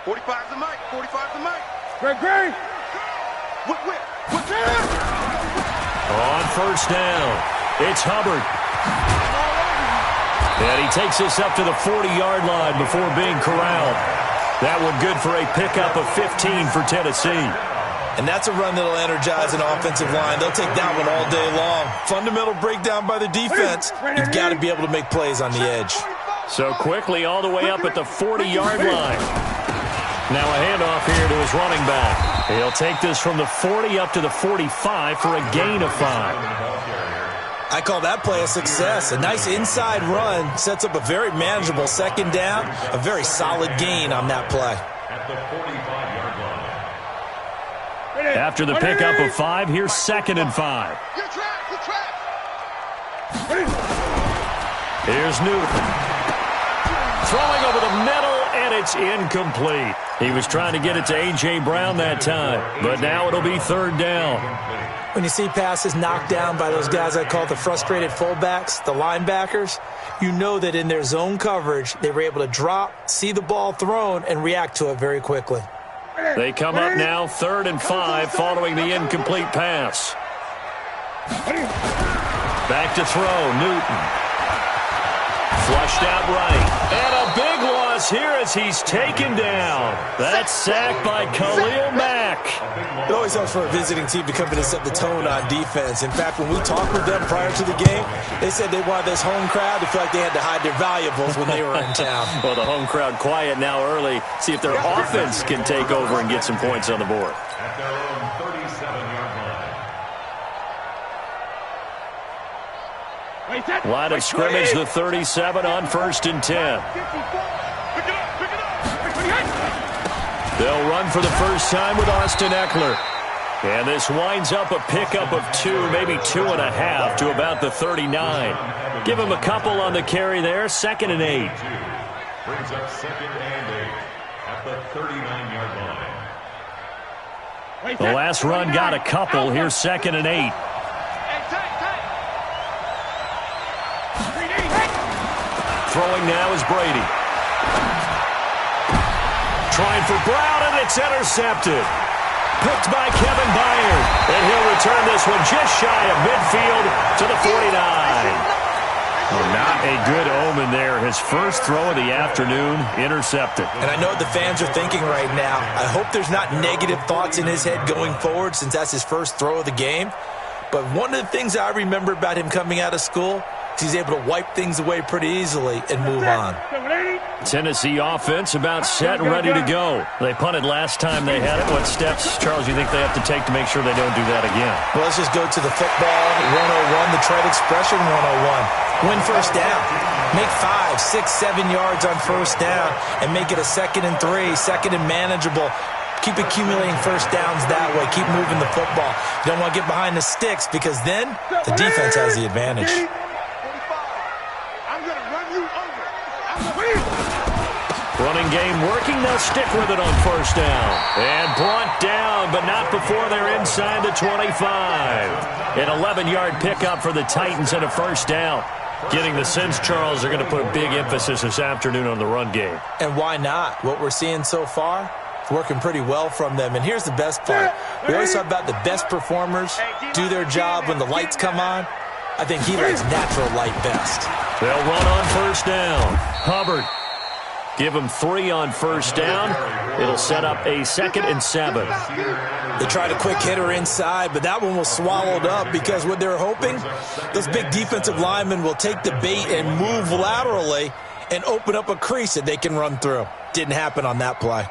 45's the mic. 45's the mic. Great. What's that? On first down, it's Hubbard. And he takes us up to the 40-yard line before being corralled. That one good for a pickup of 15 for Tennessee. And that's a run that'll energize an offensive line. They'll take that one all day long. Fundamental breakdown by the defense. You've got to be able to make plays on the edge. So quickly all the way up at the 40-yard line. Now a handoff here to his running back. He'll take this from the 40 up to the 45 for a gain of 5. I call that play a success. A nice inside run sets up a very manageable second down. A very solid gain on that play. After the pickup of 5, here's 2nd and 5. Here's Newton. Throwing over the middle, and it's incomplete. He was trying to get it to A.J. Brown that time, but now it'll be 3rd down. When you see passes knocked down by those guys I call the frustrated fullbacks, the linebackers, you know that in their zone coverage, they were able to drop, see the ball thrown, and react to it very quickly. They come up now 3rd and 5 following the incomplete pass. Back to throw, Newton. Flushed out right. And a big loss here as he's taken down. That's sacked by Khalil Mack. It always helps for a visiting team to come in and set the tone on defense. In fact, when we talked with them prior to the game, they said they wanted this home crowd to feel like they had to hide their valuables when they were in town. Well, the home crowd quiet now early. See if their offense can take over and get some points on the board. At their own 37-yard line. Line of scrimmage, the 37 on 1st and 10. They'll run for the first time with Austin Eckler. And this winds up a pickup of 2, maybe 2.5 to about the 39. Give him a couple on the carry there, 2nd and 8. Brings up 2nd and 8 at the 39-yard line. The last run got a couple. Here's 2nd and 8. Throwing now is Brady. Trying for Brown, and it's intercepted. Picked by Kevin Byard. And he'll return this one just shy of midfield to the 49. Well, not a good omen there. His first throw of the afternoon intercepted. And I know what the fans are thinking right now. I hope there's not negative thoughts in his head going forward since that's his first throw of the game. But one of the things I remember about him coming out of school is he's able to wipe things away pretty easily and move on. Tennessee offense about set and ready to go. They punted last time they had it. What steps, Charles, you think they have to take to make sure they don't do that again? Well, let's just go to the football 101, the trade expression 101. Win first down. Make 5, 6, 7 yards on first down and make it a 2nd and 3, 2nd and manageable. Keep accumulating first downs that way. Keep moving the football. You don't want to get behind the sticks because then the defense has the advantage. Running game working. They'll stick with it on first down. And brought down, but not before they're inside the 25. An 11-yard pickup for the Titans and a first down. Getting the sense, Charles, they're going to put a big emphasis this afternoon on the run game. And why not? What we're seeing so far, it's working pretty well from them. And here's the best part. We always talk about the best performers do their job when the lights come on. I think he likes natural light best. They'll run on first down. Hubbard. Give him 3 on first down. It'll set up a 2nd and 7. They tried a quick hitter inside, but that one was swallowed up because what they're hoping, those big defensive linemen will take the bait and move laterally and open up a crease that they can run through. Didn't happen on that play.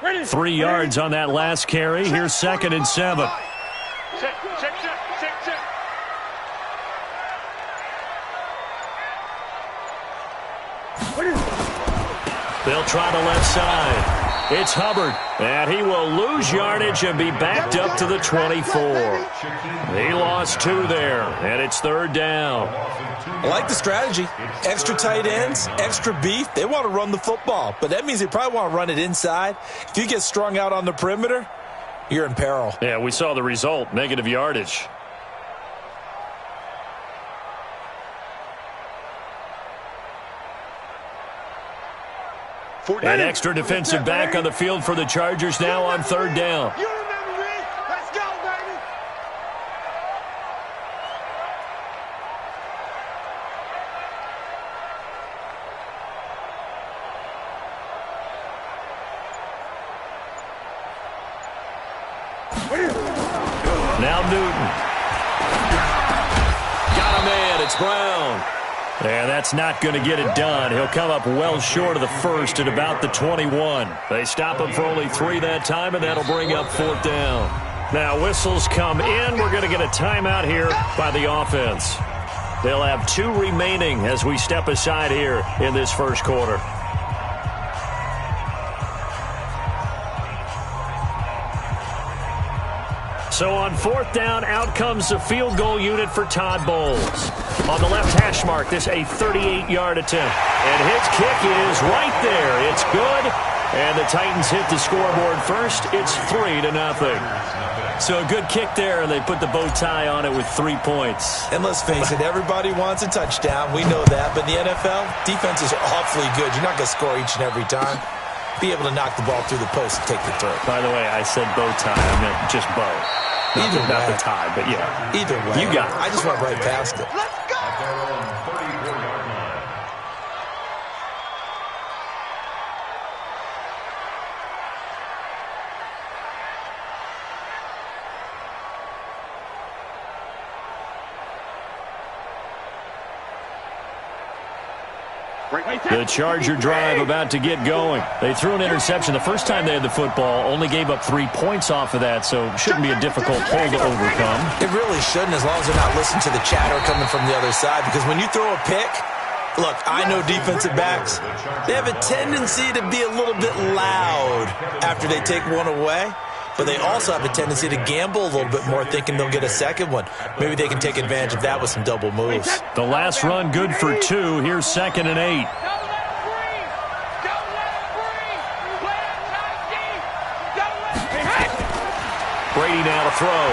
Ready. 3 yards on that last carry. Here's 2nd and 7. Check. They'll try the left side. It's Hubbard, and he will lose yardage and be backed up to the 24. He lost 2 there, and it's 3rd down. I like the strategy. Extra tight ends, extra beef. They want to run the football, but that means they probably want to run it inside. If you get strung out on the perimeter, you're in peril. Yeah, we saw the result, negative yardage. An extra defensive back on the field for the Chargers now on 3rd down. You remember me? Let's go, baby. Now Newton. Got a man. It's Brown. And that's not going to get it done. He'll come up well short of the first at about the 21. They stop him for only 3 that time, and that'll bring up 4th down. Now whistles come in. We're going to get a timeout here by the offense. They'll have 2 remaining as we step aside here in this first quarter. So on 4th down, out comes the field goal unit for Todd Bowles. On the left hash mark, this a 38-yard attempt. And his kick is right there. It's good. And the Titans hit the scoreboard first. It's 3-0. So a good kick there, and they put the bow tie on it with 3 points. And let's face it, everybody wants a touchdown. We know that. But in the NFL, defenses are awfully good. You're not going to score each and every time. Be able to knock the ball through the post and take the throw. By the way, I said bow tie. I meant just bow. Either way. Not the tie, but yeah. Either way. You got it. I just went right past it. Let's go. At their own 34-yard line. The Charger drive about to get going. They threw an interception the first time they had the football, only gave up 3 points off of that, so shouldn't be a difficult hole to overcome. It really shouldn't, as long as they're not listening to the chatter coming from the other side, because when you throw a pick, look, I know defensive backs, they have a tendency to be a little bit loud after they take one away. But they also have a tendency to gamble a little bit more, thinking they'll get a second one. Maybe they can take advantage of that with some double moves. The last run good for 2. Here's 2nd and 8. Brady now to throw.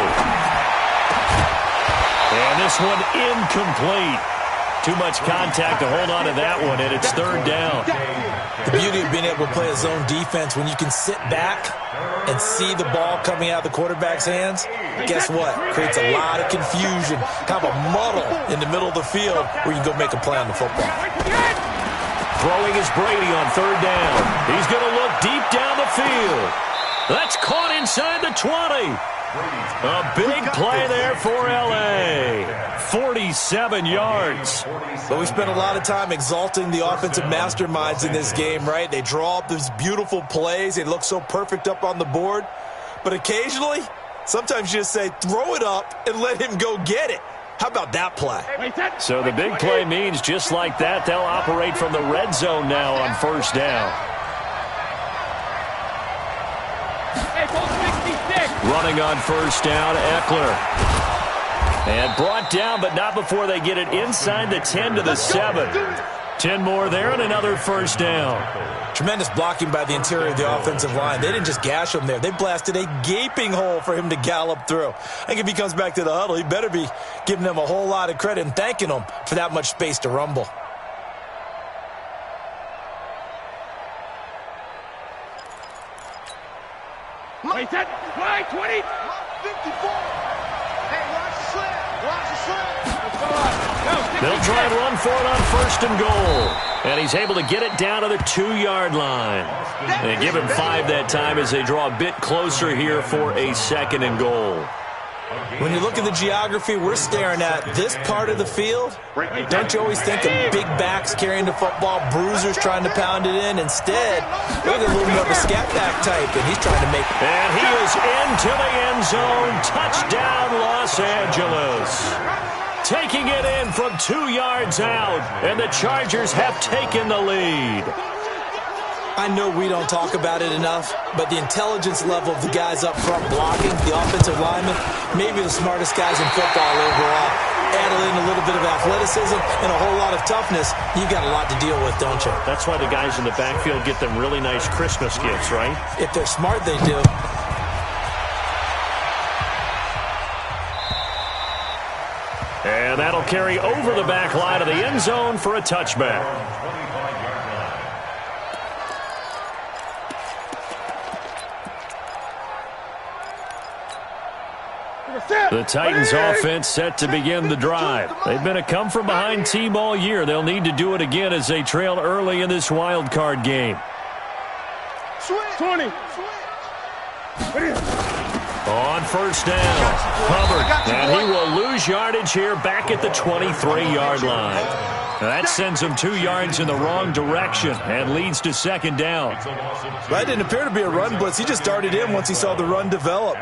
And this one incomplete. Too much contact to hold on to that one, and it's 3rd down. The beauty of being able to play a zone defense, when you can sit back and see the ball coming out of the quarterback's hands, guess what? Creates a lot of confusion, kind of a muddle in the middle of the field where you can go make a play on the football. Throwing is Brady on 3rd down. He's going to look deep down the field. That's caught inside the 20. A big play there for L.A. 47 yards. But we spent a lot of time exalting the offensive masterminds in this game, right? They draw up these beautiful plays. They look so perfect up on the board. But occasionally, sometimes you just say, throw it up and let him go get it. How about that play? So the big play means just like that, they'll operate from the red zone now on 1st down. Running on 1st down, Eckler. And brought down, but not before they get it inside the 10 to the 7. 10 more there and another 1st down. Tremendous blocking by the interior of the offensive line. They didn't just gash him there. They blasted a gaping hole for him to gallop through. I think if he comes back to the huddle, he better be giving them a whole lot of credit and thanking them for that much space to rumble. Wait, that play, 20. 54. Hey, watch the slip. Watch the slip. They'll try and run for it on 1st and goal. And he's able to get it down to the 2-yard line. They give him 5 that time as they draw a bit closer here for a 2nd and goal. When you look at the geography we're staring at, this part of the field, don't you always think of big backs carrying the football, bruisers trying to pound it in? Instead, look at a little more of a scat back type, and he's trying to make... And he is into the end zone. Touchdown, Los Angeles. Taking it in from 2 yards out, and the Chargers have taken the lead. I know we don't talk about it enough, but the intelligence level of the guys up front blocking, the offensive linemen, maybe the smartest guys in football overall. Add in a little bit of athleticism and a whole lot of toughness, you got a lot to deal with, don't you? That's why the guys in the backfield get them really nice Christmas gifts, right? If they're smart, they do. And that'll carry over the back line of the end zone for a touchback. The Titans offense set to begin the drive. They've been a come-from-behind team all year. They'll need to do it again as they trail early in this wild card game. 20. On first down, Hubbard, and he will lose yardage here back at the 23-yard line. That sends him 2 yards in the wrong direction and leads to second down. That didn't appear to be a run blitz. He just darted in once he saw the run develop.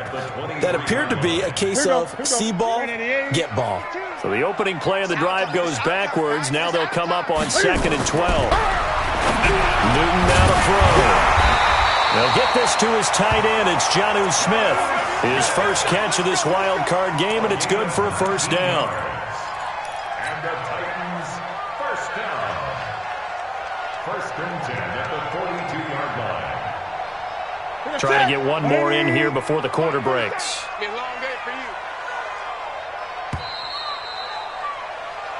That appeared to be a case of see ball, get ball. So the opening play of the drive goes backwards. Now they'll come up on 2nd and 12. Newton now to throw. They'll get this to his tight end. It's Jonnu Smith. His first catch of this wild card game, and it's good for a first down. And the Titans first down. 1st and 10 at the 42-yard line. Trying to get one more in here before the quarter breaks. Be a long day for you.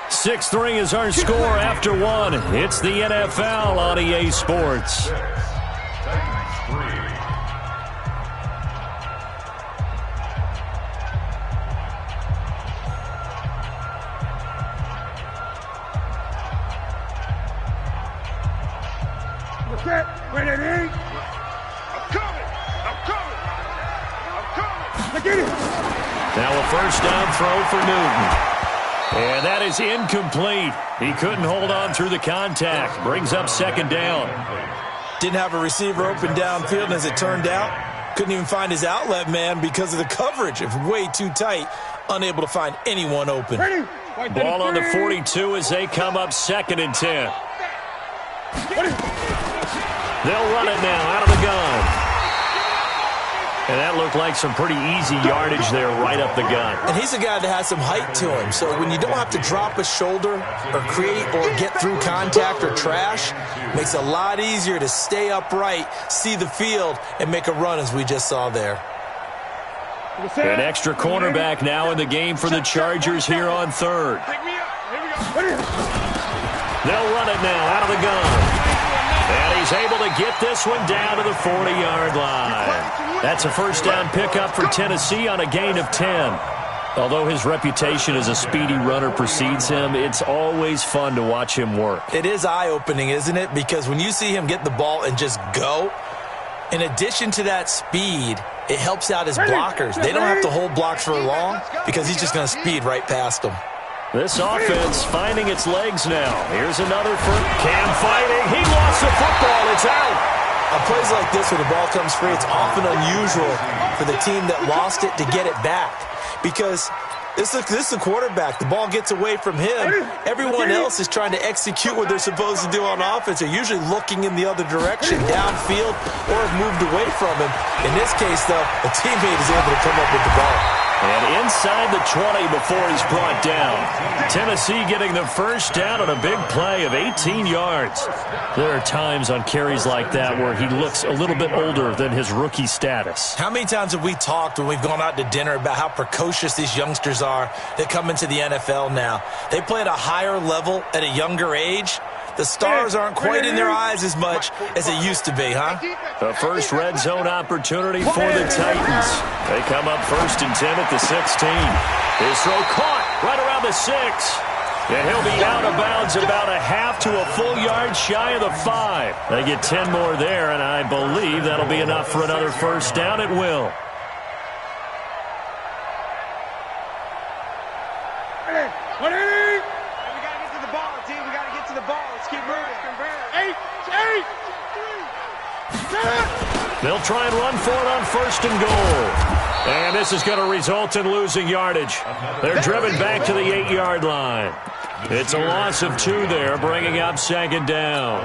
6-3 is our score after one. It's the NFL on EA Sports. Now a first down throw for Newton. And that is incomplete. He couldn't hold on through the contact. Brings up second down. Didn't have a receiver open downfield, and as it turned out, couldn't even find his outlet man because of the coverage. It was way too tight, unable to find anyone open. Ball on the 42 as they come up 2nd and 10. They'll run it now out of the gun. And that looked like some pretty easy yardage there right up the gut. And he's a guy that has some height to him. So when you don't have to drop a shoulder or create or get through contact or trash, makes it a lot easier to stay upright, see the field, and make a run as we just saw there. An extra cornerback now in the game for the Chargers here on 3rd. They'll run it now out of the gun. And he's able to get this one down to the 40-yard line. That's a first down pickup for Tennessee on a gain of 10. Although his reputation as a speedy runner precedes him, it's always fun to watch him work. It is eye-opening, isn't it? Because when you see him get the ball and just go, in addition to that speed, it helps out his blockers. They don't have to hold blocks for long because he's just going to speed right past them. This offense finding its legs now. Here's another for Cam fighting. He lost the football. It's out. On plays like this where the ball comes free, it's often unusual for the team that lost it to get it back because this is the quarterback. The ball gets away from him. Everyone else is trying to execute what they're supposed to do on offense. They're usually looking in the other direction, downfield, or have moved away from him. In this case, though, a teammate is able to come up with the ball. And inside the 20 before he's brought down. Tennessee getting the first down on a big play of 18 yards. There are times on carries like that where he looks a little bit older than his rookie status. How many times have we talked when we've gone out to dinner about how precocious these youngsters are that come into the NFL now? They play at a higher level at a younger age. The stars aren't quite in their eyes as much as they used to be, huh? The first red zone opportunity for the Titans. They come up 1st and 10 at the 16. His throw caught right around the 6. And he'll be out of bounds about a half to a full yard shy of the 5. They get 10 more there, and I believe that'll be enough for another first down. It will. They'll try and run for it on 1st and goal. And this is going to result in losing yardage. They're driven back to the 8-yard line. It's a loss of 2 there, bringing up second down.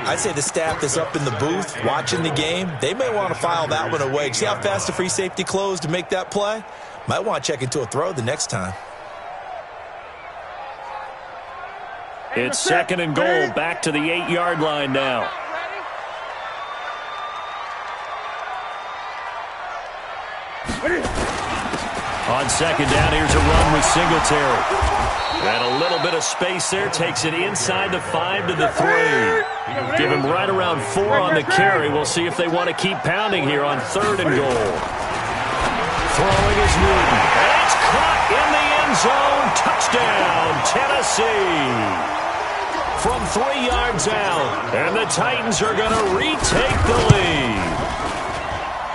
I'd say the staff that's up in the booth watching the game, they may want to file that one away. See how fast the free safety closed to make that play? Might want to check into a throw the next time. It's second and goal, back to the 8-yard line now. On second down, here's a run with Singletary. And a little bit of space there, takes it inside the 5 to the 3. Give him right around 4 on the carry. We'll see if they want to keep pounding here on 3rd and goal. Throwing is Newton. And it's caught in the end zone. Touchdown, Tennessee. From 3 yards out. And the Titans are going to retake the lead.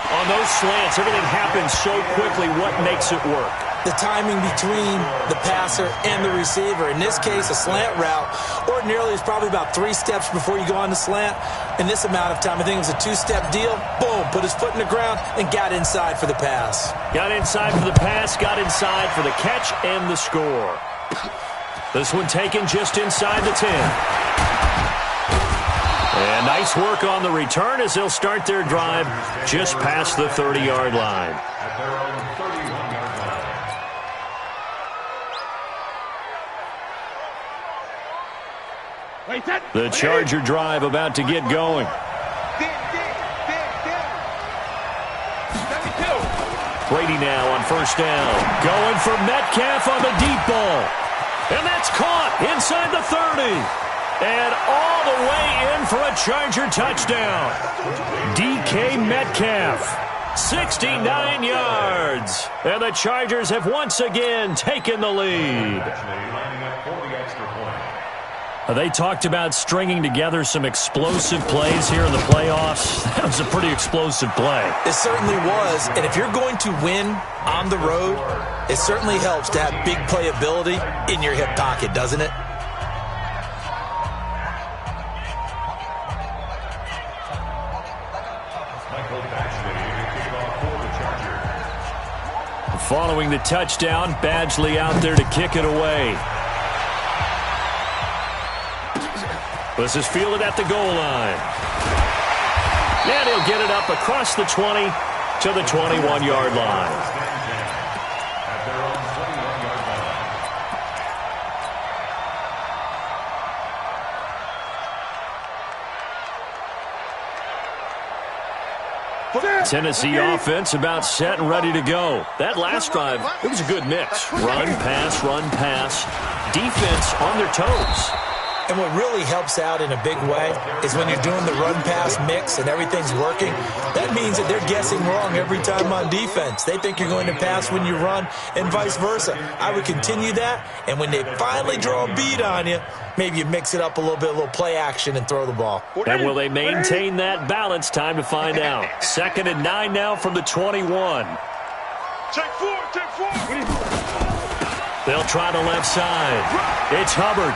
On those slants, everything happens so quickly. What makes it work? The timing between the passer and the receiver. In this case, a slant route ordinarily is probably about 3 steps before you go on the slant. In this amount of time, I think it was a 2-step deal. Boom, put his foot in the ground and got inside for the pass. Got inside for the pass, got inside for the catch and the score. This one taken just inside the 10. And nice work on the return as they'll start their drive just past the 30-yard line. At their own 31-yard line. The Charger drive about to get going. Brady now on first down. Going for Metcalf on the deep ball. And that's caught inside the 30. And all the way in for a Charger touchdown. DK Metcalf, 69 yards. And the Chargers have once again taken the lead. They talked about stringing together some explosive plays here in the playoffs. That was a pretty explosive play. It certainly was. And if you're going to win on the road, it certainly helps to have big playability in your hip pocket, doesn't it? Following the touchdown, Badgley out there to kick it away. This is fielded at the goal line. And he'll get it up across the 20 to the 21-yard line. Tennessee offense about set and ready to go. That last drive, it was a good mix. Run, pass, defense on their toes. And what really helps out in a big way is when you're doing the run-pass mix and everything's working, that means that they're guessing wrong every time on defense. They think you're going to pass when you run and vice versa. I would continue that, and when they finally draw a beat on you, maybe you mix it up a little bit, a little play action, and throw the ball. And will they maintain that balance? Time to find out. 2nd and 9 now from the 21. Take 4. They'll try the left side. It's Hubbard.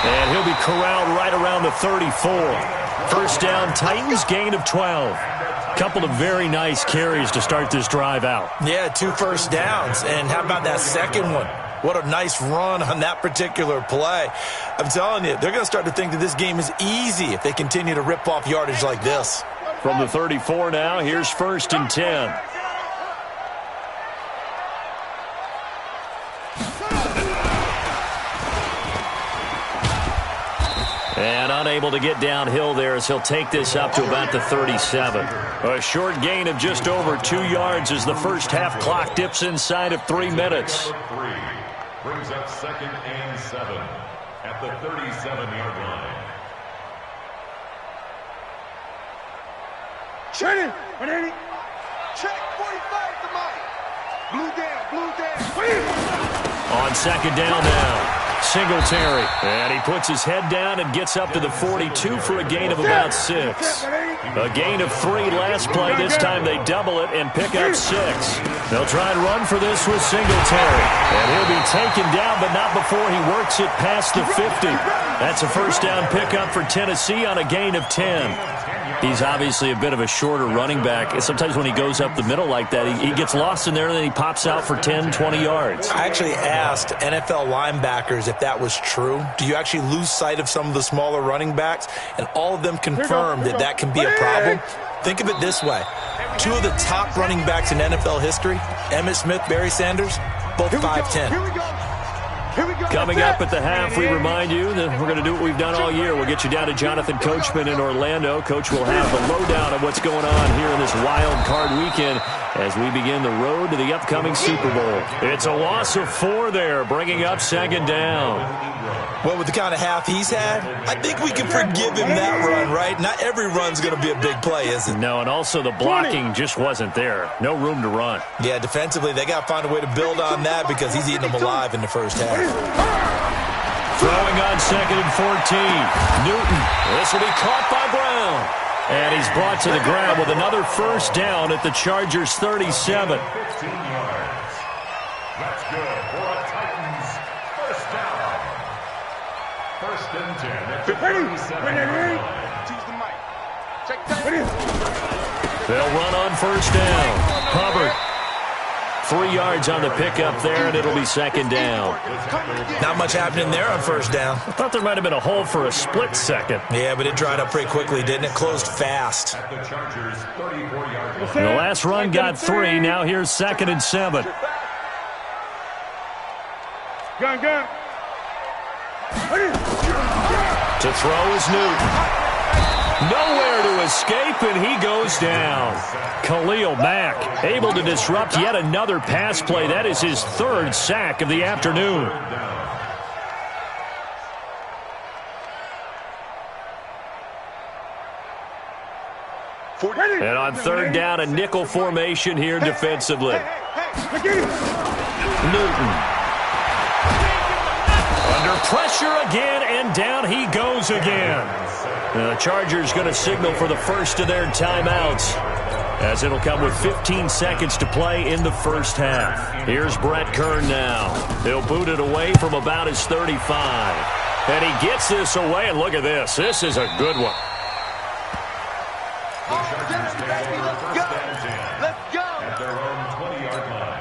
And he'll be corralled right around the 34. First down, Titans, gain of 12. Couple of very nice carries to start this drive out. Yeah, 2 first downs. And how about that second one? What a nice run on that particular play. I'm telling you, they're going to start to think that this game is easy if they continue to rip off yardage like this. From the 34 now, here's 1st and 10. And unable to get downhill there as he'll take this up to about the 37. A short gain of just over 2 yards as the first half clock dips inside of 3 minutes. Brings up 2nd and 7 at the 37-yard line. Check 45 to Mike. Blue down. On second down now. Singletary, and he puts his head down and gets up to the 42 for a gain of about 6. A gain of 3 last play. This time they double it and pick up 6. They'll try and run for this with Singletary, and he'll be taken down, but not before he works it past the 50. That's a first down pickup for Tennessee on a gain of 10. He's obviously a bit of a shorter running back. Sometimes when he goes up the middle like that, he gets lost in there, and then he pops out for 10, 20 yards. I actually asked NFL linebackers if that was true. Do you actually lose sight of some of the smaller running backs? And all of them confirmed that that can be a problem. Think of it this way. Two of the top running backs in NFL history, Emmitt Smith, Barry Sanders, both 5'10". Here we go. Coming up at the half, we remind you that we're going to do what we've done all year. We'll get you down to Jonathan Coachman in Orlando. Coach will have the lowdown of what's going on here in this wild card weekend as we begin the road to the upcoming Super Bowl. It's a loss of 4 there, bringing up second down. Well, with the kind of half he's had, I think we can forgive him that run, right? Not every run's going to be a big play, is it? No, and also the blocking just wasn't there. No room to run. Yeah, defensively, they got to find a way to build on that because he's eating them alive in the first half. Throwing on second and 14. Newton. This will be caught by Brown. And he's brought to the ground with another first down at the Chargers' 37. 15 yards. That's good for a Titans first down. First and 10 at the 37. Choose the mic. Check that. They'll run on first down. Hubbard. 3 yards on the pickup there, and it'll be second down. Not much happening there on first down. I thought there might have been a hole for a split second. Yeah, but it dried up pretty quickly, didn't it? Closed fast. At the Chargers' 34-yard line. The last run got 3. Now here's second and 7. Gun. To throw is Newton. Nowhere to escape, and he goes down. Khalil Mack able to disrupt yet another pass play. That is his 3rd sack of the afternoon. And on third down, a nickel formation here defensively. Newton. Under pressure again, and down he goes again. The Chargers going to signal for the first of their timeouts, as it'll come with 15 seconds to play in the first half. Here's Brett Kern now. He'll boot it away from about his 35. And he gets this away, and look at this. This is a good one. The Chargers take over first and 10. Let's go. At their own 20-yard line.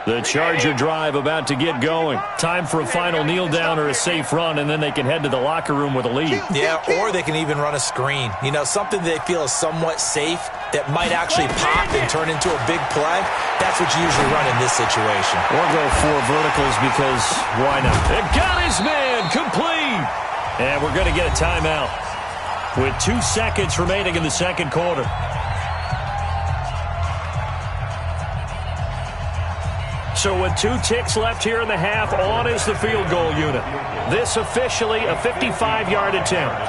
The Charger drive about to get going. Time for a final kneel down or a safe run, and then they can head to the locker room with a lead. Yeah, or they can even run a screen. You know, something they feel is somewhat safe that might actually pop and turn into a big play. That's what you usually run in this situation. Or go 4 verticals because why not? It got his man complete. And we're going to get a timeout with 2 seconds remaining in the second quarter. So with 2 ticks left here in the half, on is the field goal unit. This officially a 55-yard attempt.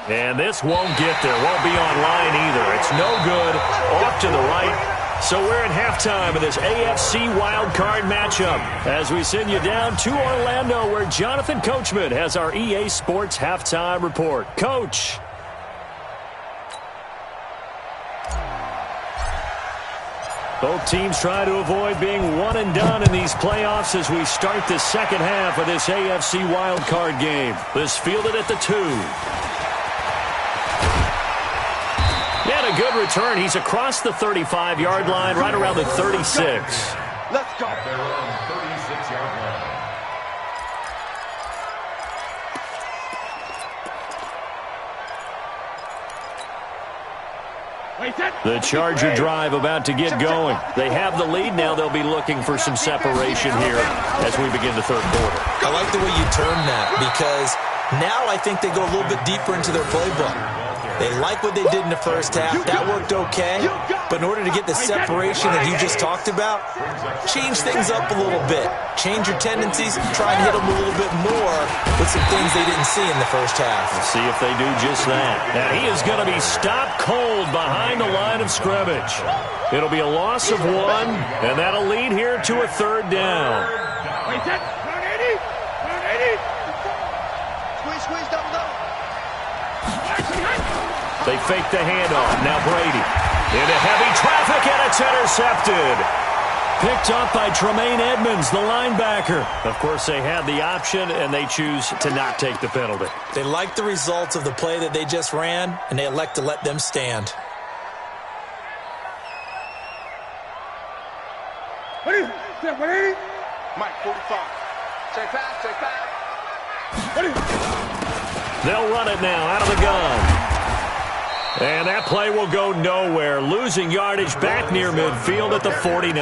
And this won't get there. Won't be online either. It's no good. Off to the right. So we're at halftime of this AFC wildcard matchup as we send you down to Orlando where Jonathan Coachman has our EA Sports halftime report. Coach. Both teams try to avoid being one and done in these playoffs as we start the second half of this AFC wildcard game. This fielded at the 2. A good return. He's across the 35-yard line, right around the 36. Let's go. At their own 36-yard line. The Charger drive about to get going. They have the lead now. They'll be looking for some separation here as we begin the third quarter. I like the way you term that because now I think they go a little bit deeper into their playbook. They like what they did in the first half. That worked okay. But in order to get the separation that you just talked about, change things up a little bit. Change your tendencies. Try and hit them a little bit more with some things they didn't see in the first half. Let's see if they do just that. And he is going to be stopped cold behind the line of scrimmage. It'll be a loss of 1, and that'll lead here to a third down. They fake the handoff. Now Brady. Into heavy traffic, and it's intercepted. Picked up by Tremaine Edmonds, the linebacker. Of course, they had the option, and they choose to not take the penalty. They like the results of the play that they just ran, and they elect to let them stand. Mike, 45. Take back, take back. They'll run it now out of the gun. And that play will go nowhere. Losing yardage back near midfield at the 49.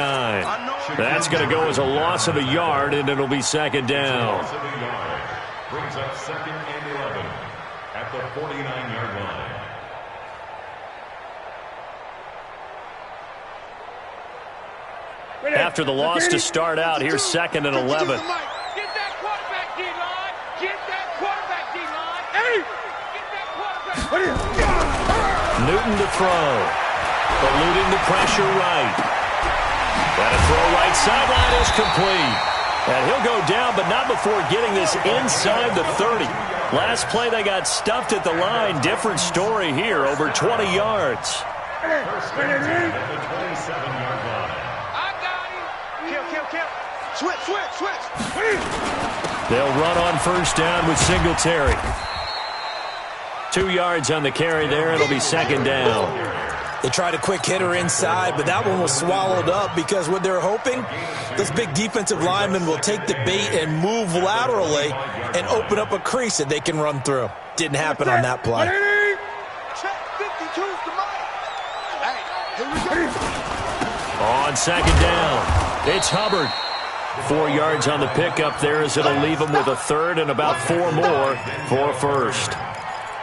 That's going to go as a loss of a yard, and it'll be second down. Loss of a yard. Brings up 2nd and 11 at the 49-yard line. After the loss to start out, here's 2nd and 11. Get that quarterback, D-line. Get that quarterback, D-line. Hey! Get that quarterback. Newton to throw. Eluding the pressure right. And a throw right sideline is complete. And he'll go down, but not before getting this inside the 30. Last play, they got stuffed at the line. Different story here, over 20 yards. First and 10 at the 27-yard line. I got him. Kill. Switch. They'll run on first down with Singletary. 2 yards on the carry there. It'll be second down. They tried a quick hitter inside, but that one was swallowed up because what they're hoping, those big defensive linemen will take the bait and move laterally and open up a crease that they can run through. Didn't happen on that play. Check 52's the Mike. Hey, here we go. On second down, it's Hubbard. 4 yards on the pickup there as it'll leave him with a third and about 4 more for first.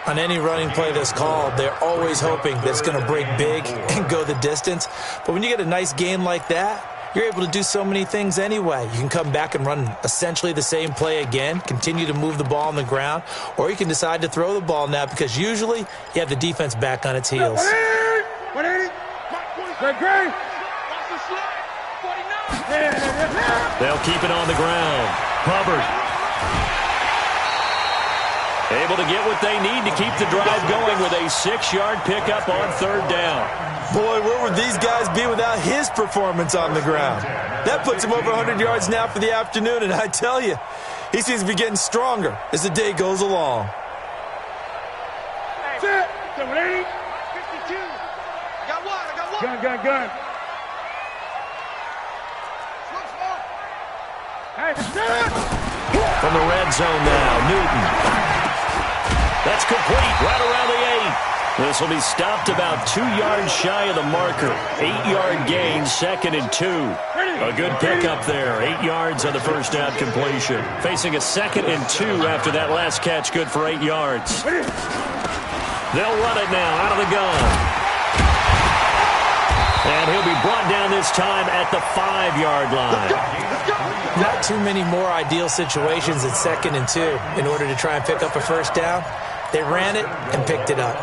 On any running play that's called, they're always hoping that it's going to break big and go the distance. But when you get a nice game like that, you're able to do so many things anyway. You can come back and run essentially the same play again, continue to move the ball on the ground, or you can decide to throw the ball now because usually you have the defense back on its heels. 180. Great. Watch the slide. 49. They'll keep it on the ground. Hubbard able to get what they need to keep the drive going with a 6-yard pickup on third down. Boy, where would these guys be without his performance on the ground? That puts him over 100 yards now for the afternoon, and I tell you, he seems to be getting stronger as the day goes along. 180. 52. I got one. Gun. Hey, From the red zone now, Newton. That's complete, right around the 8. This will be stopped about 2 yards shy of the marker. 8-yard gain, 2nd and 2. A good pickup there, 8 yards on the first down completion. Facing a 2nd and 2 after that last catch, good for 8 yards. They'll run it now out of the gun. And he'll be brought down this time at the 5-yard line. Not too many more ideal situations at 2nd and 2 in order to try and pick up a first down. They ran it and picked it up.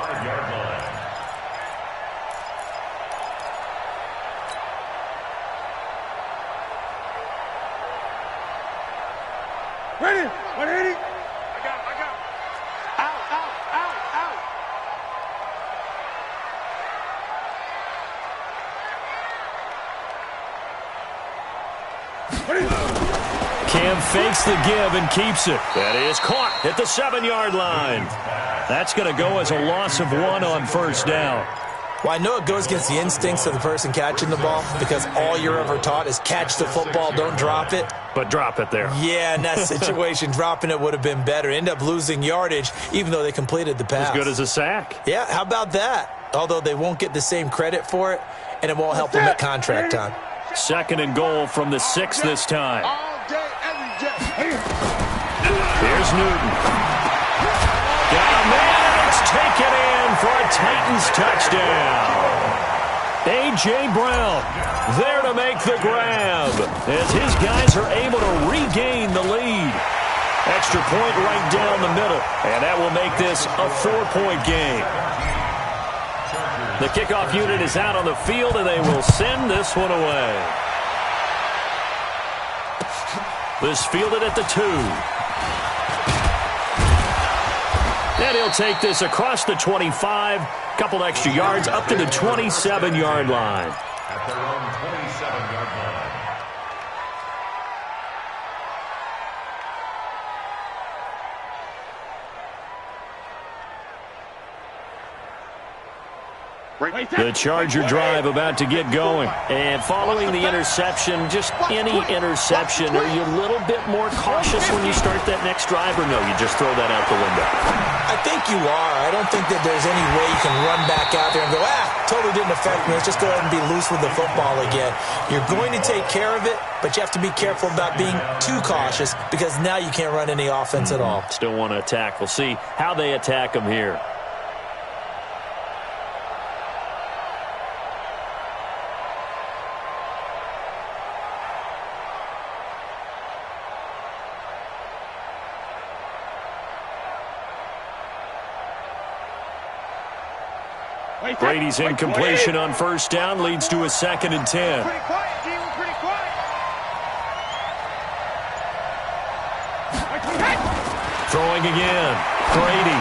ready. 180. I got him. Out. Cam fakes the give and keeps it. That is caught at the 7-yard line. That's going to go as a loss of 1 on first down. Well, I know it goes against the instincts of the person catching the ball because all you're ever taught is catch the football, don't drop it. But drop it there. Yeah, in that situation, dropping it would have been better. End up losing yardage, even though they completed the pass. As good as a sack. Yeah, how about that? Although they won't get the same credit for it, and it won't help them at contract time. 2nd and goal from the 6 this time. All day, every day. Here's Newton. Got a man, and it's taken in for a Titans touchdown. A.J. Brown there to make the grab as his guys are able to regain the lead. Extra point right down the middle, and that will make this a 4-point game. The kickoff unit is out on the field, and they will send this one away. This fielded at the 2. And he'll take this across the 25, couple extra yards up to the 27-yard line. At their own 27-yard line. The Charger drive about to get going. And following the interception, just any interception, are you a little bit more cautious when you start that next drive, or no, you just throw that out the window? I think you are. I don't think that there's any way you can run back out there and go, totally didn't affect me. Let's just go ahead and be loose with the football again. You're going to take care of it, but you have to be careful about being too cautious because now you can't run any offense at all. Still want to attack. We'll see how they attack them here. Brady's incompletion on first down leads to a 2nd and 10. Pretty quiet, G. We're pretty quiet. Throwing again. Brady.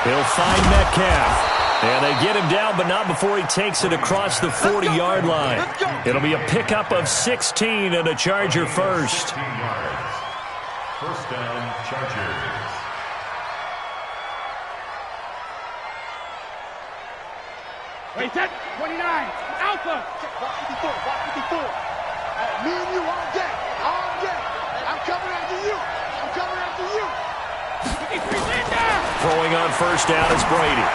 He'll find Metcalf. And they get him down, but not before he takes it across the 40-yard line. It'll be a pickup of 16 and a Charger first. 16 yards. First down, Chargers. Wait, set. 29. Alpha. Block 54. Block 54. Me and you all day. All day. I'm coming after you. I'm coming after you. 53 Linda. Throwing on first down is Brady.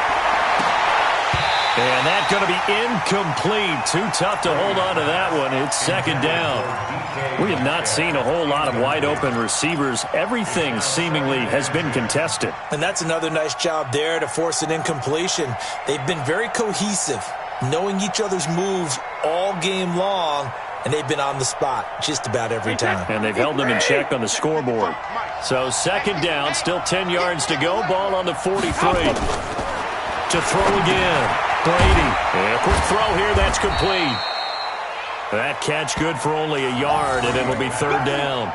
And that's going to be incomplete. Too tough to hold on to that one. It's 2nd down. We have not seen a whole lot of wide-open receivers. Everything seemingly has been contested. And that's another nice job there to force an incompletion. They've been very cohesive, knowing each other's moves all game long, and they've been on the spot just about every time. And they've held them in check on the scoreboard. So 2nd down, still 10 yards to go. Ball on the 43. To throw again. Brady. And a quick throw here. That's complete. That catch good for only a yard, and it'll be 3rd down.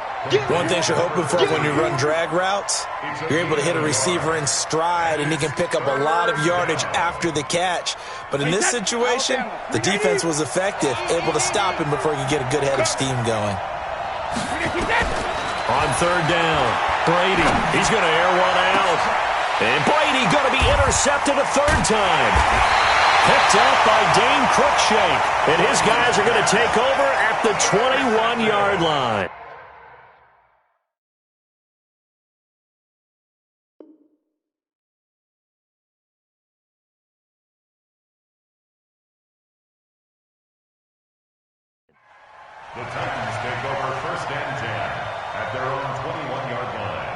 One thing you're hoping for when you run drag routes, you're able to hit a receiver in stride, and he can pick up a lot of yardage after the catch. But in this situation, the defense was effective, able to stop him before he could get a good head of steam going. On 3rd down, Brady. He's going to air one out. And Brady going to be intercepted a 3rd time. Picked up by Dane Cruikshank. And his guys are going to take over at the 21-yard line. The Titans take over 1st and 10 at their own 21-yard line.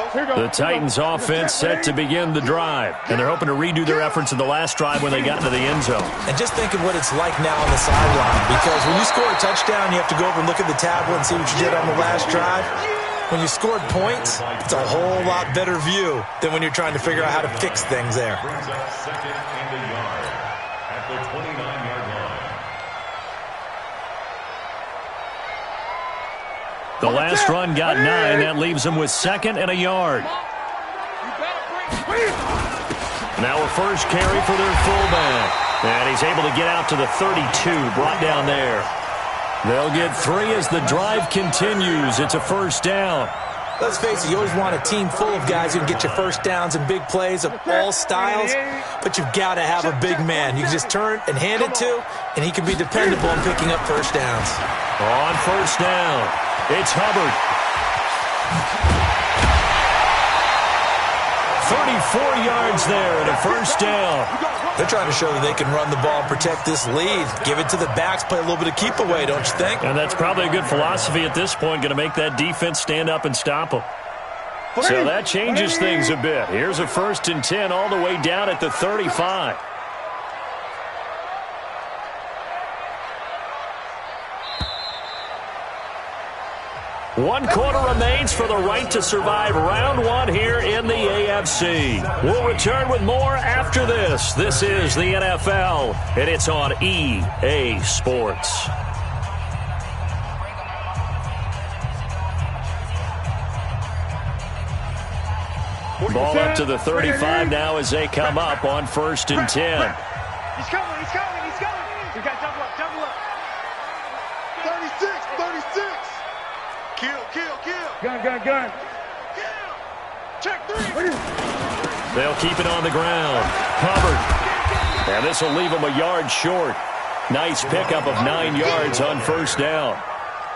The Titans offense set to begin the drive. And they're hoping to redo their efforts in the last drive when they got into the end zone. And just think of what it's like now on the sideline. Because when you score a touchdown, you have to go over and look at the tablet and see what you did on the last drive. When you scored points, it's a whole lot better view than when you're trying to figure out how to fix things there. Brings up 2nd and a yard at the 29-yard line. The last run got 9. That leaves him with 2nd and a yard. Now a first carry for their fullback. And he's able to get out to the 32, brought down there. They'll get 3 as the drive continues. It's a 1st down. Let's face it, you always want a team full of guys who can get you first downs and big plays of all styles, but you've got to have a big man. You can just turn and hand it to, and he can be dependable in picking up first downs. On 1st down, it's Hubbard. 34 yards there and a 1st down. They're trying to show that they can run the ball and protect this lead. Give it to the backs, play a little bit of keep away, don't you think? And that's probably a good philosophy at this point, going to make that defense stand up and stop them. So that changes things a bit. Here's a 1st and 10 all the way down at the 35. One quarter remains for the right to survive round 1 here in the AFC. We'll return with more after this. This is the NFL, and it's on EA Sports. Ball up to the 35 now as they come up on 1st and 10. He's coming. We got double up. 36. Kill. Gun. Check 3. They'll keep it on the ground. Hubbard. And this will leave them a yard short. Nice pickup of 9 yards on 1st down.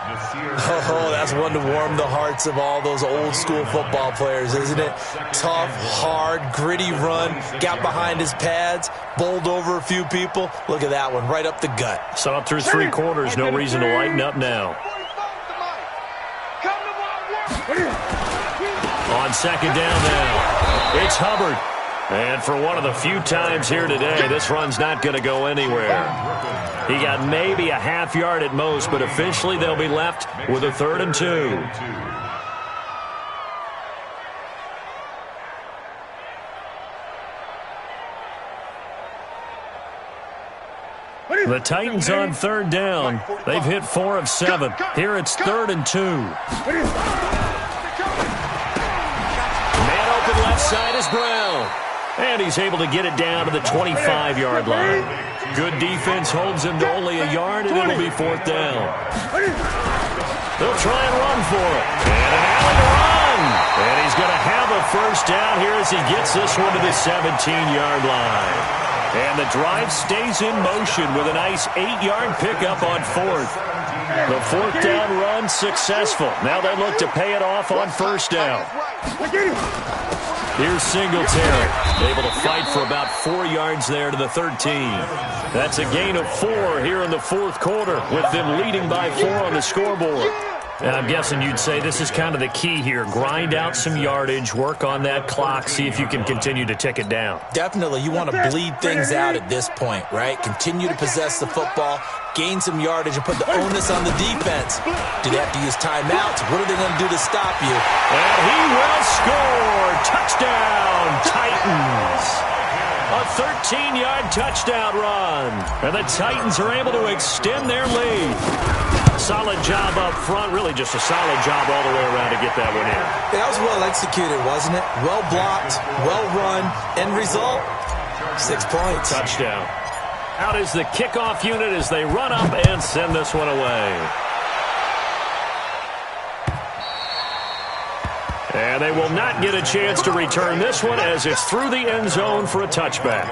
Oh, that's one to warm the hearts of all those old school football players, isn't it? Tough, hard, gritty run, got behind his pads, bowled over a few people. Look at that one, right up the gut. So up through 3 quarters, no reason to lighten up now. On 2nd down now, it's Hubbard. And for one of the few times here today, this run's not going to go anywhere. He got maybe a half yard at most, but officially they'll be left with a 3rd and 2. The Titans on 3rd down. They've hit 4 of 7. Here it's 3rd and 2. Man open left side is Brown. And he's able to get it down to the 25-yard line. Good defense holds him to only a yard, and it'll be 4th down. They'll try and run for it. And an alley to run. And he's going to have a 1st down here as he gets this one to the 17-yard line. And the drive stays in motion with a nice 8-yard pickup on 4th. The 4th down run successful. Now they look to pay it off on 1st down. Here's Singletary, able to fight for about 4 yards there to the 13. That's a gain of 4 here in the 4th quarter, with them leading by 4 on the scoreboard. And I'm guessing you'd say this is kind of the key here. Grind out some yardage, work on that clock, see if you can continue to tick it down. Definitely. You want to bleed things out at this point, right? Continue to possess the football, gain some yardage, and put the onus on the defense. Do they have to use timeouts? What are they going to do to stop you? And he will score. Touchdown, Titans. A 13-yard touchdown run. And the Titans are able to extend their lead. Solid job up front. Really just a solid job all the way around to get that one in. That was well executed, wasn't it? Well blocked, well run. End result, 6 points. Touchdown. Out is the kickoff unit as they run up and send this one away. And they will not get a chance to return this one as it's through the end zone for a touchback.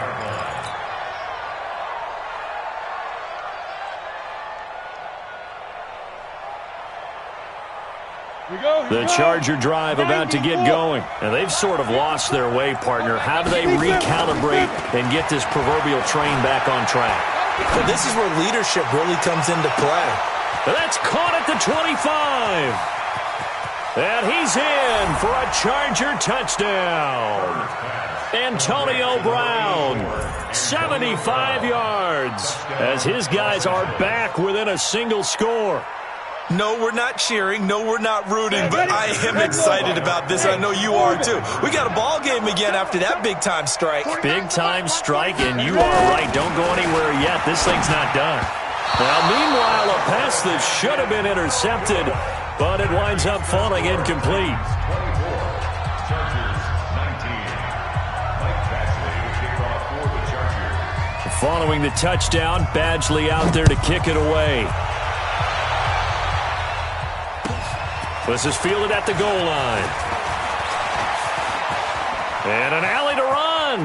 The Charger drive about to get going. And they've sort of lost their way, partner. How do they recalibrate and get this proverbial train back on track? But this is where leadership really comes into play. That's caught at the 25. And he's in for a Charger touchdown. Antonio Brown, 75 yards, as his guys are back within a single score. No, we're not cheering. No, we're not rooting, but I am excited about this. I know you are, too. We got a ball game again after that big-time strike. Big-time strike, and you are right. Don't go anywhere yet. This thing's not done. Now, meanwhile, a pass that should have been intercepted, but it winds up falling incomplete. Following the touchdown, Badgley out there to kick it away. This is fielded at the goal line. And an alley to run.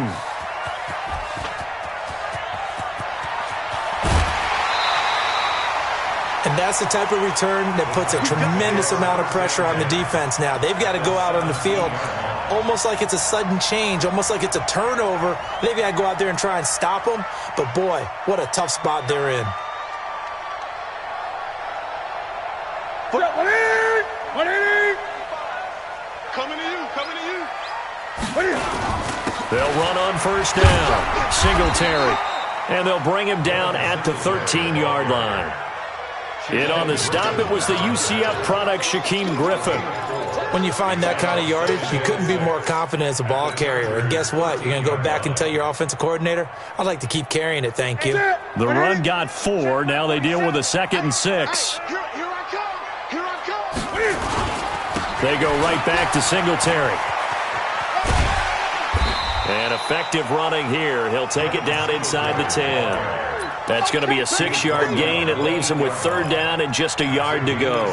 And that's the type of return that puts a tremendous amount of pressure on the defense now. They've got to go out on the field almost like it's a sudden change, almost like it's a turnover. They've got to go out there and try and stop them. But, boy, what a tough spot they're in. They'll run on first down. Singletary. And they'll bring him down at the 13-yard line. In on the stop, it was the UCF product, Shaquem Griffin. When you find that kind of yardage, you couldn't be more confident as a ball carrier. And guess what? You're going to go back and tell your offensive coordinator, I'd like to keep carrying it, thank you. The run got 4. Now they deal with a 2nd and 6. They go right back to Singletary. And effective running here. He'll take it down inside the 10. That's going to be a 6-yard gain. It leaves him with 3rd down and just a yard to go.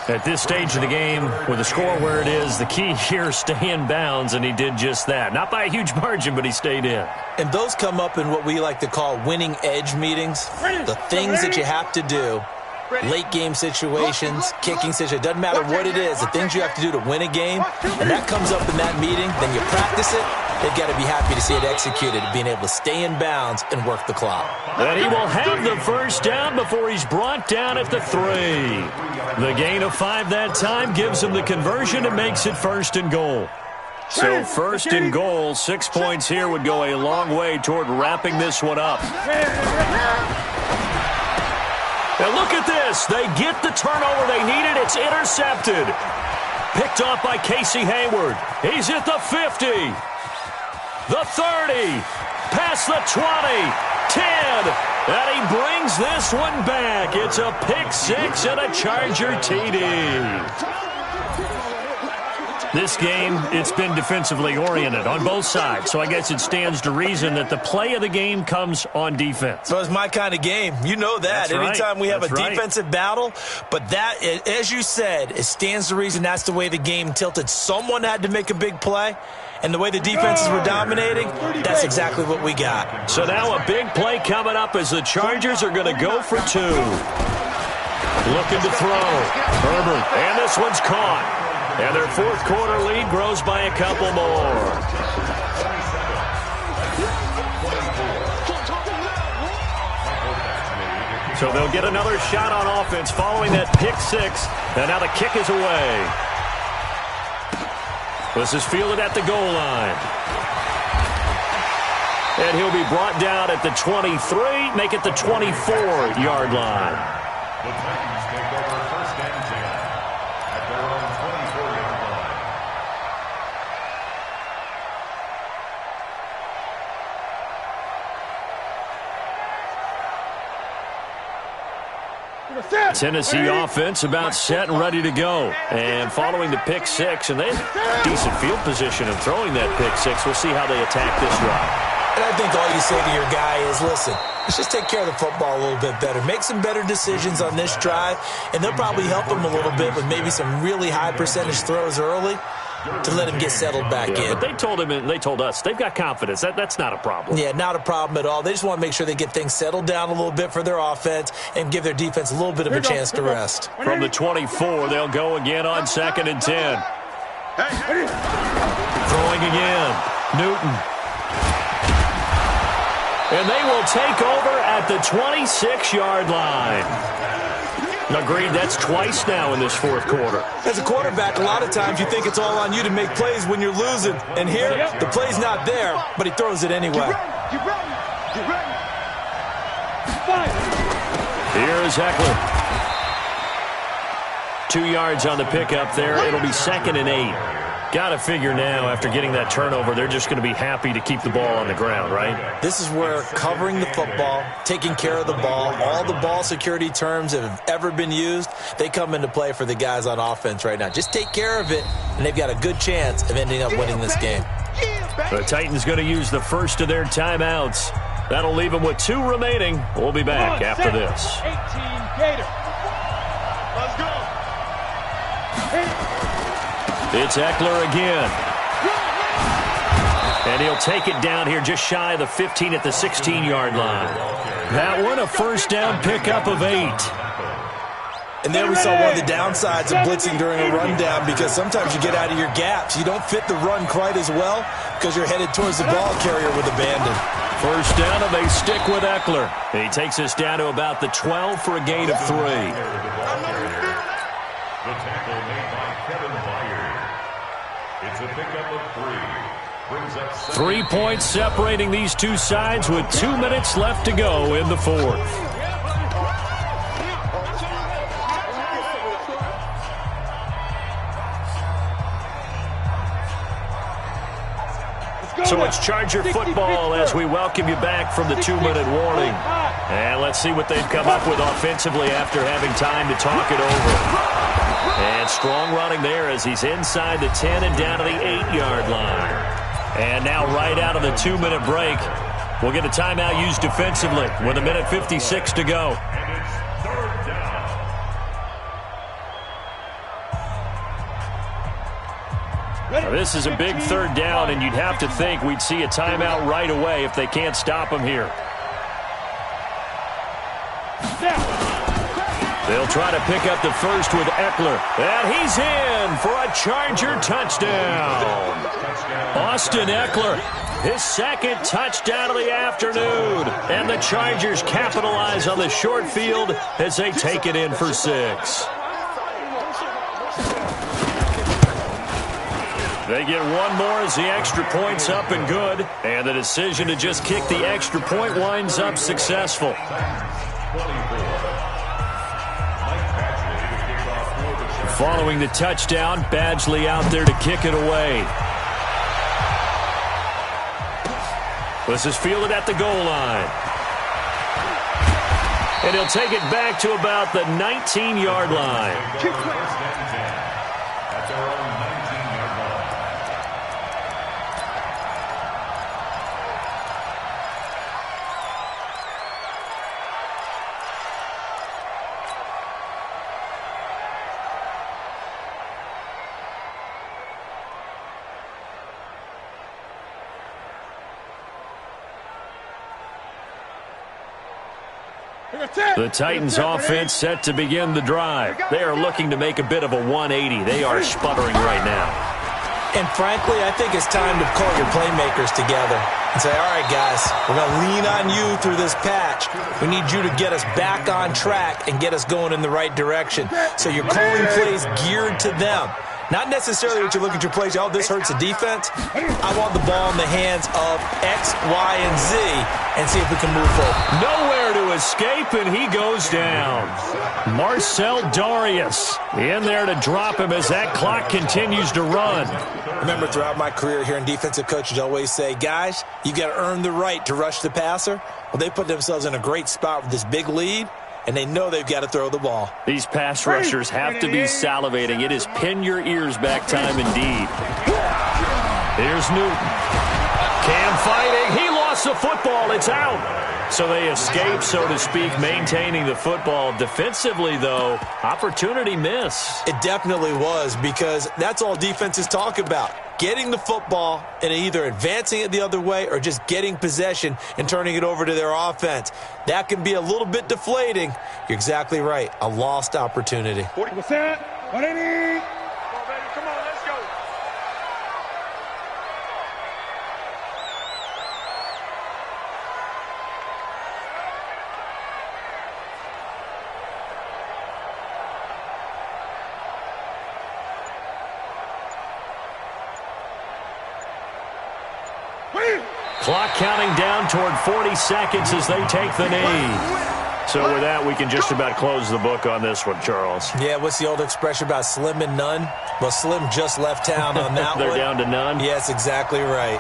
At this stage of the game, with the score where it is, the key here is stay in bounds, and he did just that. Not by a huge margin, but he stayed in. And those come up in what we like to call winning edge meetings. The things that you have to do. Late game situations, kicking situations, doesn't matter what it is, the things you have to do to win a game, and that comes up in that meeting, then you practice it, they've got to be happy to see it executed, being able to stay in bounds and work the clock. And he will have the 1st down before he's brought down at the 3. The gain of 5 that time gives him the conversion and makes it 1st and goal. So 1st and goal, 6 points here would go a long way toward wrapping this one up. And look at this. They get the turnover they needed. It's intercepted. Picked off by Casey Hayward. He's at the 50. The 30. Past the 20. 10. And he brings this one back. It's a pick 6 and a Charger TD. This game, it's been defensively oriented on both sides, so I guess it stands to reason that the play of the game comes on defense. So it's my kind of game. You know that. That's right. Anytime we have That's a right. defensive battle, but that, as you said, it stands to reason that's the way the game tilted. Someone had to make a big play, and the way the defenses were dominating, that's exactly what we got. So now a big play coming up as the Chargers are going to go for 2. Looking to throw. Herbert. And this one's caught. And their 4th quarter lead grows by a couple more. So they'll get another shot on offense following that pick 6. And now the kick is away. This is fielded at the goal line. And he'll be brought down at the 23, make it the 24-yard line. The Titans take over 1st and 10 at their own 24-yard line. Tennessee offense about set and ready to go. And following the pick 6, and they have decent field position of throwing that pick 6. We'll see how they attack this drive. And I think all you say to your guy is, listen, let's just take care of the football a little bit better. Make some better decisions on this drive, and they'll probably help him a little bit with maybe some really high percentage throws early to let him get settled back in. But they told him and they told us they've got confidence. That's not a problem. Yeah, not a problem at all. They just want to make sure they get things settled down a little bit for their offense and give their defense a little bit of a chance to rest. From the 24, they'll go again on 2nd and 10. Throwing again. Newton. And they will take over at the 26-yard line. Agreed, that's twice now in this 4th quarter. As a quarterback, a lot of times you think it's all on you to make plays when you're losing. And here, the play's not there, but he throws it anyway. Get ready. Get ready. Here is Eckler. 2 yards on the pickup there. It'll be 2nd and 8. Got to figure now, after getting that turnover, they're just going to be happy to keep the ball on the ground, right? This is where covering the football, taking care of the ball, all the ball security terms that have ever been used, they come into play for the guys on offense right now. Just take care of it, and they've got a good chance of ending up winning this game. The Titans going to use the first of their timeouts. That'll leave them with 2 remaining. We'll be back after this. 18 Gator. Let's go. It's Eckler again. And he'll take it down here just shy of the 15 at the 16-yard line. That one, a 1st down pickup of 8. And there we saw one of the downsides of blitzing during a rundown, because sometimes you get out of your gaps. You don't fit the run quite as well because you're headed towards the ball carrier with abandon. 1st down, and they stick with Eckler. And he takes us down to about the 12 for a gain of 3. The tackle made by Kevin Byard. It's a pickup of 3. Brings up 3 points separating these two sides with 2 minutes left to go in the 4th. So it's Charger football as we welcome you back from the 2-minute warning. And let's see what they've come up with offensively after having time to talk it over. And strong running there as he's inside the 10 and down to the 8-yard line. And now right out of the 2-minute break, we'll get a timeout used defensively with 1:56 to go. And it's third down. Now, this is a big third down, and you'd have to think we'd see a timeout right away if they can't stop him here. They'll try to pick up the first with Eckler. And he's in for a Charger touchdown. Austin Eckler, his second touchdown of the afternoon. And the Chargers capitalize on the short field as they take it in for 6. They get one more as the extra point's up and good. And the decision to just kick the extra point winds up successful. Following the touchdown, Badgley out there to kick it away. This is fielded at the goal line. And he'll take it back to about the 19-yard line. At their own 19-yard line. The Titans offense set to begin the drive. They are looking to make a bit of a 180. They are sputtering right now. And frankly, I think it's time to call your playmakers together and say, all right, guys, we're going to lean on you through this patch. We need you to get us back on track and get us going in the right direction. So you're calling plays geared to them. Not necessarily what you look at your plays, oh, this hurts the defense. I want the ball in the hands of X, Y, and Z and see if we can move forward. Nowhere to escape, and he goes down. Marcel Darius in there to drop him as that clock continues to run. Remember, throughout my career here in defensive coaches always say, guys, you got to earn the right to rush the passer. Well, they put themselves in a great spot with this big lead, and they know they've got to throw the ball. These pass rushers have to be salivating. It is pin your ears back time indeed. Here's Newton. Cam fighting. He lost the football. It's out. So they escape, so to speak, maintaining the football. Defensively, though, opportunity miss. It definitely was, because that's all defenses talk about. Getting the football and either advancing it the other way or just getting possession and turning it over to their offense. That can be a little bit deflating. You're exactly right. A lost opportunity. 40%. 180. Come on, let's go. Clock counting down toward 40 seconds as they take the knee. So with that, we can just about close the book on this one, Charles. Yeah, what's the old expression about slim and none? Well, Slim just left town on that They're one. down to none? Yes, exactly right.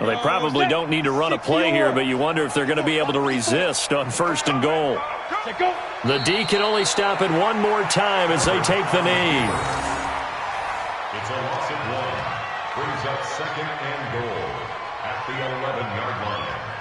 Well, they probably don't need to run a play here, but you wonder if they're going to be able to resist on 1st and goal. The D can only stop it one more time as they take the knee. It's a loss of 1. Brings up 2nd and goal at the 11-yard line.